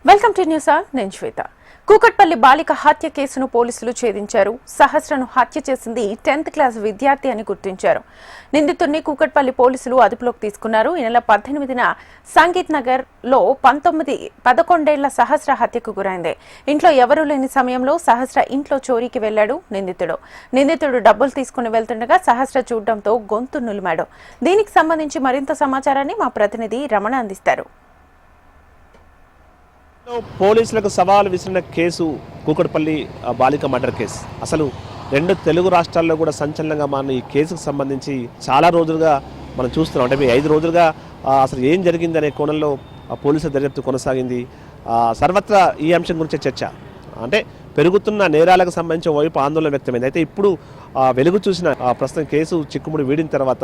Welcome to news hour. నేను శ్వేత. కూకట్పల్లి బాలిక హత్య కేసును పోలీసులు ఛేదించారు. సహస్రను హత్య చేసింది 10th క్లాస్ విద్యార్థి అని గుర్తించారు. నిందితుడిని కూకట్పల్లి పోలీసులు అదుపులోకి తీసుకున్నారు. ఈ నెల 18న సంగీత్ నగర్ లో 11 సహస్ర హత్యకు గురైంది. ఇంట్లో ఎవరూ లేని సమయంలో సహస్ర ఇంట్లో చోరీకి వెళ్లాడు నిందితుడు డబ్బులు తీసుకుని వెళ్తుండగా సహస్ర చూడడంతో గొంతు నులిమాడు. దీనికి సంబంధించి మరింత సమాచారాన్ని మా ప్రతినిధి రమణ అందిస్తారు. పోలీసులకు సవాలు విసిరిన కేసు కూకట్పల్లి బాలిక మర్డర్ కేసు. అసలు 2 తెలుగు రాష్ట్రాల్లో కూడా సంచలనంగా మారిన ఈ కేసుకు సంబంధించి చాలా రోజులుగా మనం చూస్తున్నాం. అంటే 5 రోజులుగా అసలు ఏం జరిగిందనే కోణంలో పోలీసుల దర్యాప్తు కొనసాగింది. సర్వత్రా ఈ అంశం గురించే చర్చ. అంటే పెరుగుతున్న నేరాలకు సంబంధించి వైపు ఆందోళన వ్యక్తమైంది. అయితే ఇప్పుడు వెలుగు చూసిన ప్రస్తుతం కేసు చిక్కుముడి వీడిన తర్వాత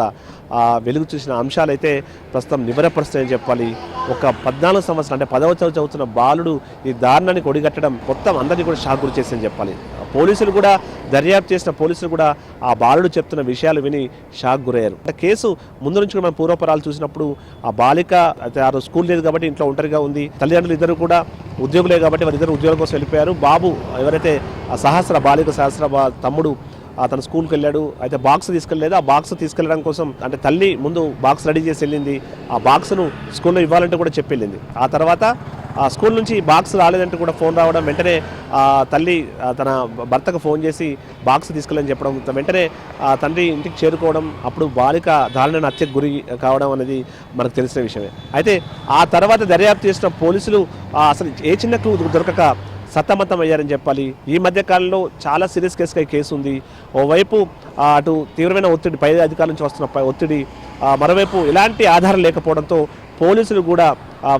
వెలుగు చూసిన అంశాలు అయితే ప్రస్తుతం నివ్వెరపరుస్తాయని చెప్పాలి. ఒక 14 సంవత్సరాలు అంటే 10వ తరగతి చదువుతున్న బాలుడు ఈ దారుణాన్ని కొడిగట్టడం మొత్తం అందరినీ కూడా షాక్ గురి చేసిందని చెప్పాలి. పోలీసులు కూడా దర్యాప్తు చేసిన పోలీసులు కూడా ఆ బాలుడు చెప్తున్న విషయాలు విని షాక్ గురయ్యారు. అంటే కేసు ముందు నుంచి మనం పూర్వపరాలు చూసినప్పుడు ఆ బాలిక అయితే ఆ రోజు స్కూల్ లేదు కాబట్టి ఇంట్లో ఒంటరిగా ఉంది. తల్లిదండ్రులు ఇద్దరు కూడా ఉద్యోగులే కాబట్టి వారిద్దరు ఉద్యోగం కోసం వెళ్ళిపోయారు. బాబు ఎవరైతే బాలిక సహస్ర తమ్ముడు తన స్కూల్కి వెళ్ళాడు. అయితే బాక్స్ తీసుకెళ్ళలేదు. ఆ బాక్స్ తీసుకెళ్ళడం కోసం అంటే తల్లి ముందు బాక్స్ రెడీ చేసి వెళ్ళింది. ఆ బాక్స్ను స్కూల్లో ఇవ్వాలంటే కూడా చెప్పి వెళ్ళింది. ఆ తర్వాత ఆ స్కూల్ నుంచి బాక్స్ రాలేదంటే కూడా ఫోన్ రావడం, వెంటనే తల్లి తన భర్తకు ఫోన్ చేసి బాక్స్ తీసుకెళ్ళని చెప్పడం, వెంటనే తండ్రి ఇంటికి చేరుకోవడం, అప్పుడు బాలిక దారుణ హత్యకు గురి కావడం అనేది మనకు తెలిసిన విషయమే. అయితే ఆ తర్వాత దర్యాప్తు చేసిన పోలీసులు అసలు ఏ చిన్న క్లూ దొరకక సతమతం అయ్యారని చెప్పాలి. ఈ మధ్య కాలంలో చాలా సీరియస్ కేసుగా ఈ కేసు ఉంది. ఓవైపు అటు తీవ్రమైన ఒత్తిడి, పై అధికారుల నుంచి వస్తున్న ఒత్తిడి, మరోవైపు ఎలాంటి ఆధారం లేకపోవడంతో పోలీసులు కూడా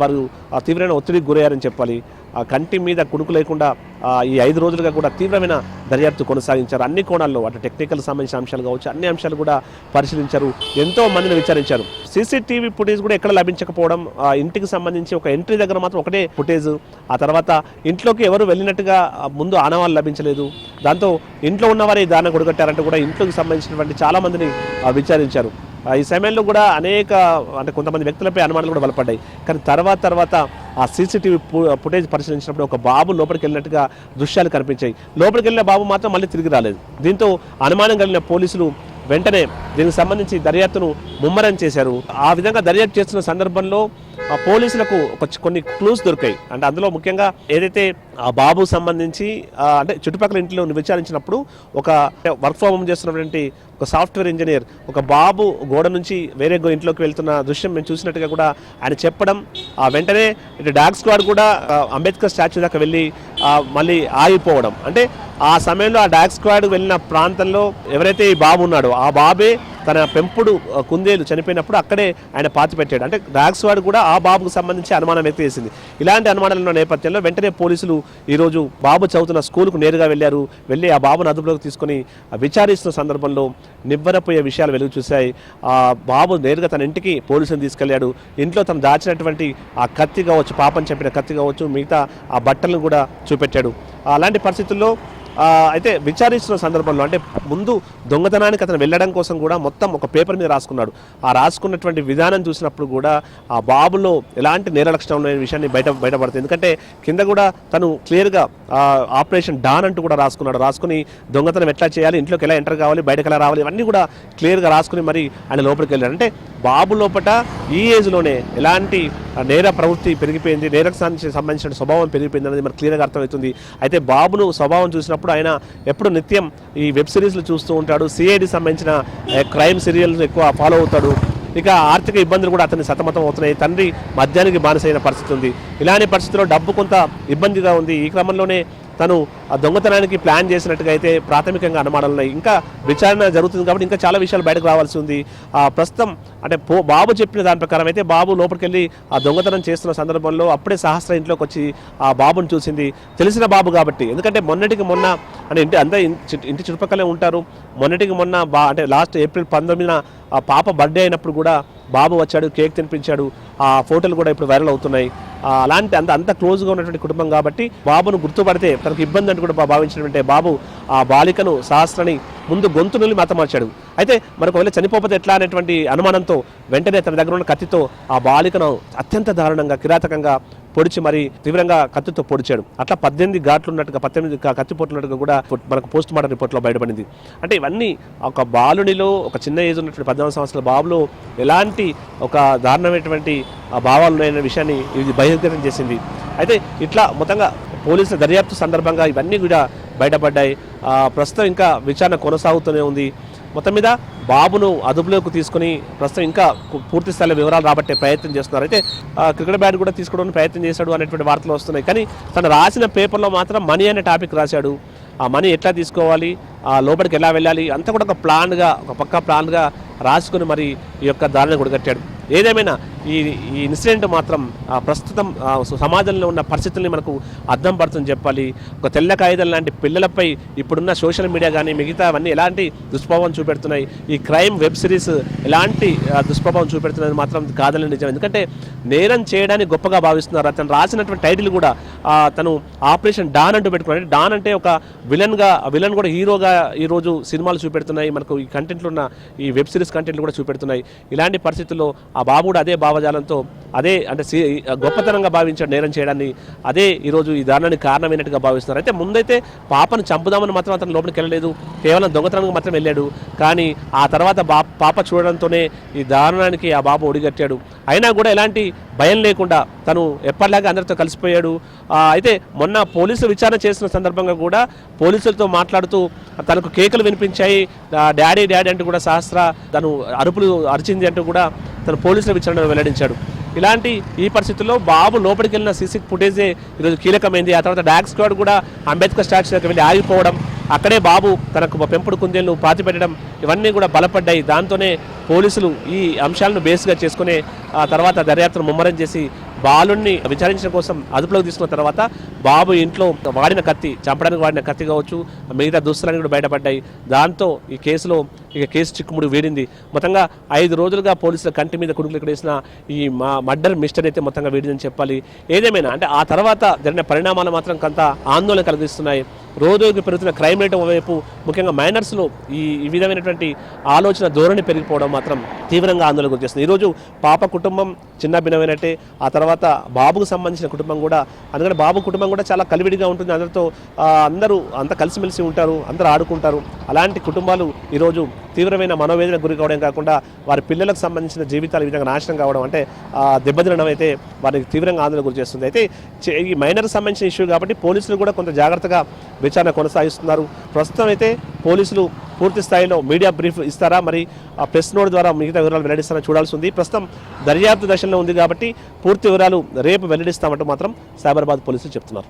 వారు తీవ్రమైన ఒత్తిడికి గురయ్యారని చెప్పాలి. కంటి మీద కునుకు లేకుండా ఈ 5 రోజులుగా కూడా తీవ్రమైన దర్యాప్తు కొనసాగించారు. అన్ని కోణాల్లో అటు టెక్నికల్ సంబంధించిన అంశాలు కావచ్చు, అన్ని అంశాలు కూడా పరిశీలించారు. ఎంతో మందిని విచారించారు. సీసీటీవీ ఫుటేజ్ కూడా ఎక్కడ లభించకపోవడం, ఇంటికి సంబంధించి ఒక ఎంట్రీ దగ్గర మాత్రం ఒకటే ఫుటేజ్, ఆ తర్వాత ఇంట్లోకి ఎవరు వెళ్ళినట్టుగా ముందు ఆనవాళ్ళు లభించలేదు. దాంతో ఇంట్లో ఉన్నవారు ఈ దారుణ కొడగట్టారంటూ కూడా ఇంట్లోకి సంబంధించినటువంటి చాలా మందిని విచారించారు. ఈ సమయంలో కూడా అనేక అంటే కొంతమంది వ్యక్తులపై అనుమానాలు కూడా బలపడ్డాయి. కానీ తర్వాత ఆ సీసీటీవీ ఫుటేజ్ పరిశీలించినప్పుడు ఒక బాబు లోపలికి వెళ్ళినట్టుగా దృశ్యాలు కనిపించాయి. లోపలికి వెళ్ళిన బాబు మాత్రం మళ్ళీ తిరిగి రాలేదు. దీంతో అనుమానం కలిగిన పోలీసులు వెంటనే దీనికి సంబంధించి దర్యాప్తును ముమ్మరం చేశారు. ఆ విధంగా దర్యాప్తు చేస్తున్న సందర్భంలో పోలీసులకు కొన్ని క్లూస్ దొరికాయి. అంటే అందులో ముఖ్యంగా ఏదైతే ఆ బాబు సంబంధించి అంటే చుట్టుపక్కల ఇంట్లో విచారించినప్పుడు ఒక వర్క్ ఫ్రమ్ హోమ్ చేస్తున్నటువంటి ఒక సాఫ్ట్వేర్ ఇంజనీర్ ఒక బాబు గోడ నుంచి వేరే ఇంట్లోకి వెళ్తున్న దృశ్యం మేము చూసినట్టుగా కూడా ఆయన చెప్పడం, వెంటనే ఇటు డాగ్ స్క్వాడ్ కూడా అంబేద్కర్ స్టాచ్యూ దాకా వెళ్ళి మళ్ళీ ఆగిపోవడం. అంటే ఆ సమయంలో ఆ డాగ్ స్క్వాడ్ వెళ్ళిన ప్రాంతంలో ఎవరైతే ఈ బాబు ఉన్నాడో ఆ బాబే తన పెంపుడు కుందేలు చనిపోయినప్పుడు అక్కడే ఆయన పాతి పెట్టాడు. అంటే డాగ్ స్క్వాడ్ కూడా ఆ బాబుకు సంబంధించి అనుమానం వ్యక్తం చేసింది. ఇలాంటి అనుమానాలు ఉన్న నేపథ్యంలో వెంటనే పోలీసులు ఈరోజు బాబు చదువుతున్న స్కూల్కు నేరుగా వెళ్ళి ఆ బాబును అదుపులోకి తీసుకుని విచారిస్తున్న సందర్భంలో నివ్వెరపోయే విషయాలు వెలుగు చూశాయి. ఆ బాబు నేరుగా తన ఇంటికి పోలీసులను తీసుకెళ్లాడు. ఇంట్లో తను దాచినటువంటి ఆ కత్తి కావచ్చు, పాపం చెప్పిన కత్తి కావచ్చు, మిగతా ఆ బట్టలను కూడా చూపెట్టాడు. అలాంటి పరిస్థితుల్లో అయితే విచారిస్తున్న సందర్భంలో అంటే ముందు దొంగతనానికి అతను వెళ్ళడం కోసం కూడా మొత్తం ఒక పేపర్ మీద రాసుకున్నాడు. ఆ రాసుకున్నటువంటి విధానం చూసినప్పుడు కూడా ఆ బాబులో ఎలాంటి నేర లక్షణం ఉన్న విషయాన్ని బయటపడుతుంది. ఎందుకంటే కింద కూడా తను క్లియర్గా ఆపరేషన్ డాన్ అంటూ కూడా రాసుకుని దొంగతనం ఎట్లా చేయాలి, ఇంట్లోకి ఎలా ఎంటర్ కావాలి, బయటకు ఎలా రావాలి, ఇవన్నీ కూడా క్లియర్గా రాసుకుని మరి ఆయన లోపలికి వెళ్ళాడు. అంటే బాబు లోపల ఈ ఏజ్లోనే ఎలాంటి నేర ప్రవృత్తి పెరిగిపోయింది, నేరకు సంబంధించిన స్వభావం పెరిగిపోయింది అనేది మనకు క్లియర్గా అర్థమవుతుంది. అయితే బాబును స్వభావం చూసినప్పుడు ఆయన ఎప్పుడు నిత్యం ఈ వెబ్ సిరీస్లు చూస్తూ ఉంటాడు. సిఐడి సంబంధించిన క్రైమ్ సీరియల్స్ ఎక్కువ ఫాలో అవుతాడు. ఇక ఆర్థిక ఇబ్బందులు కూడా అతన్ని సతమతం అవుతున్నాయి. తండ్రి మద్యానికి బానిసైన పరిస్థితి ఉంది. ఇలాంటి పరిస్థితుల్లో డబ్బు కొంత ఇబ్బందిగా ఉంది. ఈ క్రమంలోనే తను ఆ దొంగతనానికి ప్లాన్ చేసినట్టుగా అయితే ప్రాథమికంగా అనుమానాలు ఉన్నాయి. ఇంకా విచారణ జరుగుతుంది కాబట్టి ఇంకా చాలా విషయాలు బయటకు రావాల్సి ఉంది. ప్రస్తుతం అంటే బాబు చెప్పిన దాని ప్రకారం అయితే బాబు లోపలికి వెళ్ళి ఆ దొంగతనం చేస్తున్న సందర్భంలో అప్పుడే సహస్ర ఇంట్లోకి వచ్చి ఆ బాబుని చూసింది. తెలిసిన బాబు కాబట్టి, ఎందుకంటే మొన్నటికి మొన్న అంటే ఇంటి చుట్టుపక్కలే ఉంటారు. మొన్నటికి మొన్న అంటే లాస్ట్ ఏప్రిల్ 19న ఆ పాప బర్త్డే అయినప్పుడు కూడా బాబు వచ్చాడు, కేక్ తినిపించాడు. ఆ ఫోటోలు కూడా ఇప్పుడు వైరల్ అవుతున్నాయి. అలాంటి అంత క్లోజ్గా ఉన్నటువంటి కుటుంబం కాబట్టి బాబును గుర్తుపడితే తనకు ఇబ్బంది అంటూ కూడా భావించినటువంటి బాబు ఆ బాలికను సహస్రని ముందు గొంతు నుండి మతమార్చాడు. అయితే మనకు ఒకవేళ చనిపోతే ఎట్లా అనేటువంటి అనుమానంతో వెంటనే తన దగ్గర ఉన్న కత్తితో ఆ బాలికను అత్యంత దారుణంగా కిరాతకంగా పొడిచి మరి తీవ్రంగా కత్తితో పొడిచాడు. అట్లా 18 ఘాట్లు ఉన్నట్టుగా 18 కత్తిపోట్లున్నట్టుగా కూడా మనకు పోస్ట్ మార్టం రిపోర్ట్లో బయటపడింది. అంటే ఇవన్నీ ఒక బాలునిలో, ఒక చిన్న ఏజ్ ఉన్నటువంటి 14 సంవత్సరాల బాబులో ఎలాంటి ఒక దారుణమైనటువంటి భావాలు ఉన్నాయనే విషయాన్ని ఇది బహిర్గతం చేసింది. అయితే ఇట్లా మొత్తంగా పోలీసుల దర్యాప్తు సందర్భంగా ఇవన్నీ కూడా బయటపడ్డాయి. ప్రస్తుతం ఇంకా విచారణ కొనసాగుతూనే ఉంది. మొత్తం మీద బాబును అదుపులోకి తీసుకుని ప్రస్తుతం ఇంకా పూర్తి స్థాయిలో వివరాలు రాబట్టే ప్రయత్నం చేస్తున్నారు. అయితే క్రికెట్ బ్యాట్ కూడా తీసుకోవడానికి ప్రయత్నం చేశాడు అనేటువంటి వార్తలు వస్తున్నాయి. కానీ తను రాసిన పేపర్లో మాత్రం మనీ అనే టాపిక్ రాశాడు. ఆ మనీ ఎట్లా తీసుకోవాలి, లోపలికి ఎలా వెళ్ళాలి అంతా కూడా ఒక పక్కా ప్లాన్గా రాసుకుని మరి ఈ యొక్క దారిని కొడగట్టాడు. ఏదేమైనా ఈ ఇన్సిడెంట్ మాత్రం ప్రస్తుతం సమాజంలో ఉన్న పరిస్థితుల్ని మనకు అర్థం పడుతుందని చెప్పాలి. ఒక తెల్ల కాగితం లాంటి పిల్లలపై ఇప్పుడున్న సోషల్ మీడియా కానీ మిగతా అవన్నీ ఎలాంటి దుష్ప్రభావం చూపెడుతున్నాయి, ఈ క్రైమ్ వెబ్ సిరీస్ ఎలాంటి దుష్ప్రభావం చూపెడుతున్నది మాత్రం కాదని నిజం. ఎందుకంటే నేరం చేయడానికి గొప్పగా భావిస్తున్నారు. అతను రాసినటువంటి టైటిల్ కూడా తను ఆపరేషన్ డాన్ అంటూ పెట్టుకున్నాడు. డాన్ అంటే ఒక విలన్ కూడా హీరోగా ఈరోజు సినిమాలు చూపెడుతున్నాయి. మనకు ఈ కంటెంట్లో ఉన్న ఈ వెబ్ సిరీస్ కంటెంట్లు కూడా చూపెడుతున్నాయి. ఇలాంటి పరిస్థితుల్లో ఆ బాబు కూడా అదే భావజాలంతో అదే అంటే గొప్పతనంగా భావించాడు నేరం చేయడాన్ని. అదే ఈరోజు ఈ దారుణానికి కారణమైనట్టుగా భావిస్తున్నారు. అయితే ముందైతే పాపను చంపుదామని మాత్రం అతను లోపలికి వెళ్ళలేదు, కేవలం దొంగతనానికి మాత్రం వెళ్ళాడు. కానీ ఆ తర్వాత పాప చూడడంతోనే ఈ దారుణానికి ఆ బాబు ఒడిగట్టాడు. అయినా కూడా ఎలాంటి భయం లేకుండా తను ఎప్పటిలాగా అందరితో కలిసిపోయాడు. అయితే మొన్న పోలీసులు విచారణ చేసిన సందర్భంగా కూడా పోలీసులతో మాట్లాడుతూ తనకు కేకలు వినిపించాయి, డాడీ డాడీ అంటూ కూడా సహస్ర తను అరుపులు అరిచింది అంటూ కూడా తను పోలీసుల విచారణలో వెల్లడించాడు. ఇలాంటి ఈ పరిస్థితుల్లో బాబు లోపలికి వెళ్ళిన సీసీ ఫుటేజే ఈరోజు కీలకమైంది. ఆ తర్వాత డాగ్ స్క్వాడ్ కూడా అంబేద్కర్ స్టాచ్యూ దగ్గర వెళ్ళి ఆగిపోవడం, అక్కడే బాబు తనకు పెంపుడు కుందేలను పాతిపెట్టడం ఇవన్నీ కూడా బలపడ్డాయి. దాంతోనే పోలీసులు ఈ అంశాలను బేస్గా చేసుకునే ఆ తర్వాత దర్యాప్తును ముమ్మరం చేసి బాలుని విచారించడం కోసం అదుపులోకి తీసుకున్న తర్వాత బాబు ఇంట్లో వాడిన కత్తి, చంపడానికి వాడిన కత్తి కావచ్చు, మిగతా దుస్తులన్నీ కూడా బయటపడ్డాయి. దాంతో ఈ కేసు చిక్కుముడి వీడింది. మొత్తంగా 5 రోజులుగా పోలీసుల కంటి మీద కుడుకులు ఎక్కడేసిన ఈ మర్డర్ మిస్టరీ అయితే మొత్తంగా వీడిందని చెప్పాలి. ఏదేమైనా అంటే ఆ తర్వాత జరిగిన పరిణామాలు మాత్రం కొంత ఆందోళన కలిగిస్తున్నాయి. రోజుకి పెరుగుతున్న క్రైమ్ రేట్ వైపు ముఖ్యంగా మైనర్స్లో ఈ విధమైనటువంటి ఆలోచన ధోరణి పెరిగిపోవడం మాత్రం తీవ్రంగా ఆందోళన గురిచేస్తుంది. ఈరోజు పాప కుటుంబం చిన్న భిన్నమైనట్టే, ఆ తర్వాత బాబుకు సంబంధించిన కుటుంబం కూడా, అందుకని బాబు కుటుంబం కూడా చాలా కలివిడిగా ఉంటుంది. అందరూ అంత కలిసిమెలిసి ఉంటారు, అందరూ ఆడుకుంటారు. అలాంటి కుటుంబాలు ఈరోజు తీవ్రమైన మనోవేదన గురి కావడం కాకుండా వారి పిల్లలకు సంబంధించిన జీవితాలు ఈ విధంగా నాశనం కావడం అంటే దెబ్బతినడం అయితే వారికి తీవ్రంగా ఆందోళన గురి చేస్తుంది. అయితే ఈ మైనర్కి సంబంధించిన ఇష్యూ కాబట్టి పోలీసులు కూడా కొంత జాగ్రత్తగా విచారణ కొనసాగిస్తున్నారు. ప్రస్తుతం అయితే పోలీసులు పూర్తి స్థాయిలో మీడియా బ్రీఫ్ ఇస్తారా, మరి ఆ ప్రెస్ నోట్ ద్వారా మిగతా వివరాలు వెల్లడిస్తారా చూడాల్సి ఉంది. ప్రస్తుతం దర్యాప్తు దశలో ఉంది కాబట్టి పూర్తి వివరాలు రేపు వెల్లడిస్తామంటూ మాత్రం సైబరాబాద్ పోలీసులు చెప్తున్నారు.